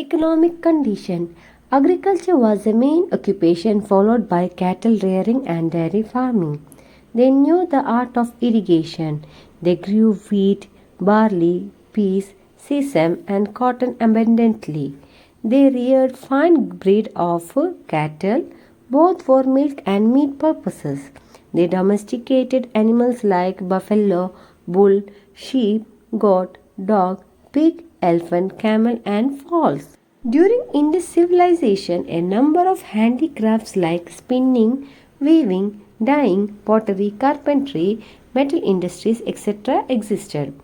Economic condition. Agriculture was the main occupation, followed by cattle rearing and dairy farming. They knew the art of irrigation. They grew wheat, barley, peas, sesame, and cotton abundantly. They reared fine breed of cattle, both for milk and meat purposes. They domesticated animals like buffalo, bull, sheep, goat, dog, pig, elephant, camel, and foals. During Indus civilization, a number of handicrafts like spinning, weaving, dyeing, pottery, carpentry, metal industries, etc. existed.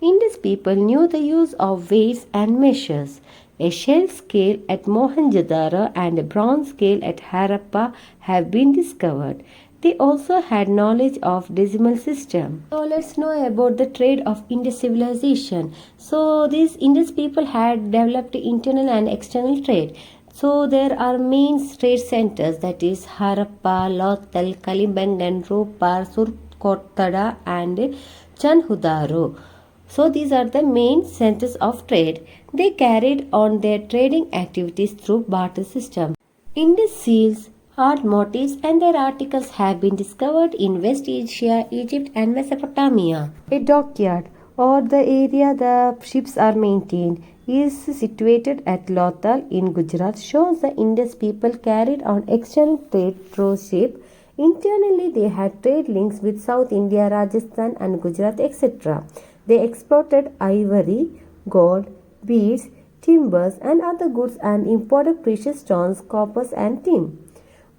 Indus people knew the use of weights and measures. A shell scale at Mohenjo-daro and a bronze scale at Harappa have been discovered. They also had knowledge of decimal system. So let's know about the trade of Indus civilization. So these Indus people had developed internal and external trade. So there are main trade centers, that is Harappa, Lothal, Kalibangan, Ropar, Surkotada and Chanhudaro. So these are the main centers of trade. They carried on their trading activities through barter system. Indus seals, art motifs and their articles have been discovered in West Asia, Egypt and Mesopotamia. A dockyard, or the area the ships are maintained, is situated at Lothal in Gujarat, shows the Indus people carried on external trade through ship. Internally, they had trade links with South India, Rajasthan and Gujarat, etc. They exported ivory, gold, beads, timbers and other goods and imported precious stones, coppers and tin.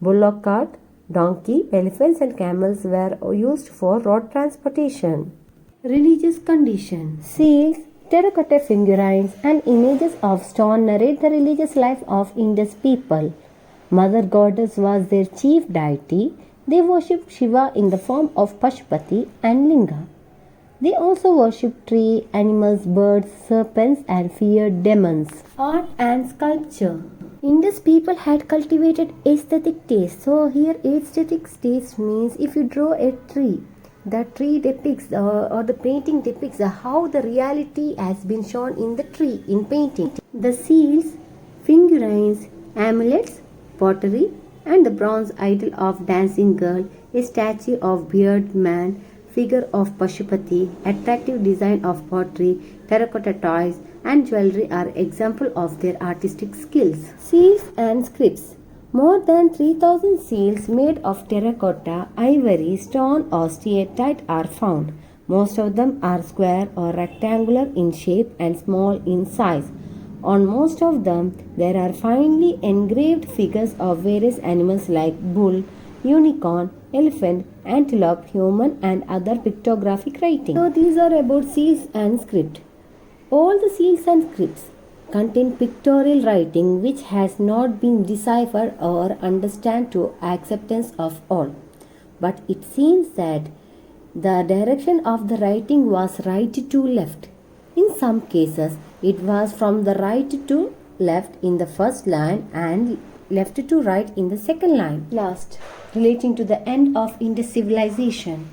Bullock cart, donkey, elephants and camels were used for road transportation. Religious condition. Seals, terracotta figurines and images of stone narrate the religious life of Indus people. Mother Goddess was their chief deity. They worshipped Shiva in the form of Pashupati and Linga. They also worshipped trees, animals, birds, serpents and feared demons. Art and sculpture. Indus people had cultivated aesthetic taste. So here aesthetic taste means if you draw a tree, the tree depicts or the painting depicts how the reality has been shown in the tree in painting. The seals, figurines, amulets, pottery and the bronze idol of dancing girl, a statue of bearded man, figure of Pashupati, attractive design of pottery, terracotta toys and jewelry are examples of their artistic skills. Seals and scripts. More than 3,000 seals made of terracotta, ivory, stone or steatite are found. Most of them are square or rectangular in shape and small in size. On most of them, there are finely engraved figures of various animals like bull, unicorn, elephant, antelope, human and other pictographic writing. So these are about seals and script. All the seals and scripts contain pictorial writing which has not been deciphered or understood to acceptance of all. But it seems that the direction of the writing was right to left. In some cases, it was from the right to left in the first line and left to right in the second line. Last, relating to the end of Indus civilization.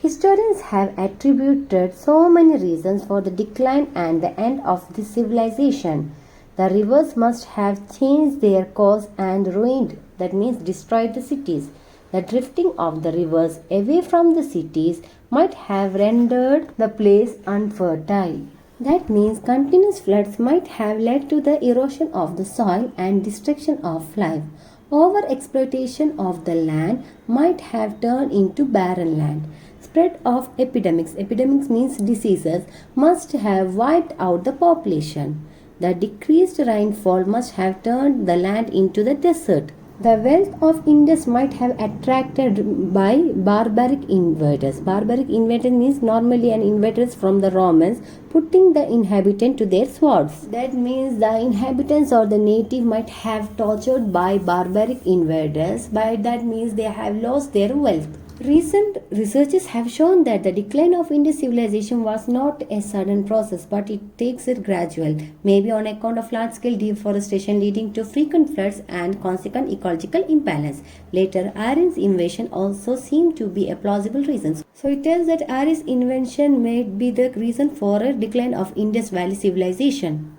Historians have attributed so many reasons for the decline and the end of this civilization. The rivers must have changed their course and ruined, that means destroyed the cities. The drifting of the rivers away from the cities might have rendered the place unfertile. That means continuous floods might have led to the erosion of the soil and destruction of life. Over-exploitation of the land might have turned into barren land. Spread of epidemics. Epidemics means diseases must have wiped out the population. The decreased rainfall must have turned the land into the desert. The wealth of Indus might have attracted by barbaric invaders. Barbaric invaders means normally an invaders from the Romans putting the inhabitant to their swords. That means the inhabitants or the native might have tortured by barbaric invaders. By that means they have lost their wealth. Recent researches have shown that the decline of Indus civilization was not a sudden process, but it takes it gradual, maybe on account of large-scale deforestation leading to frequent floods and consequent ecological imbalance. Later, Aryans' invasion also seemed to be a plausible reason. So it tells that Aryans' invention may be the reason for a decline of Indus Valley civilization.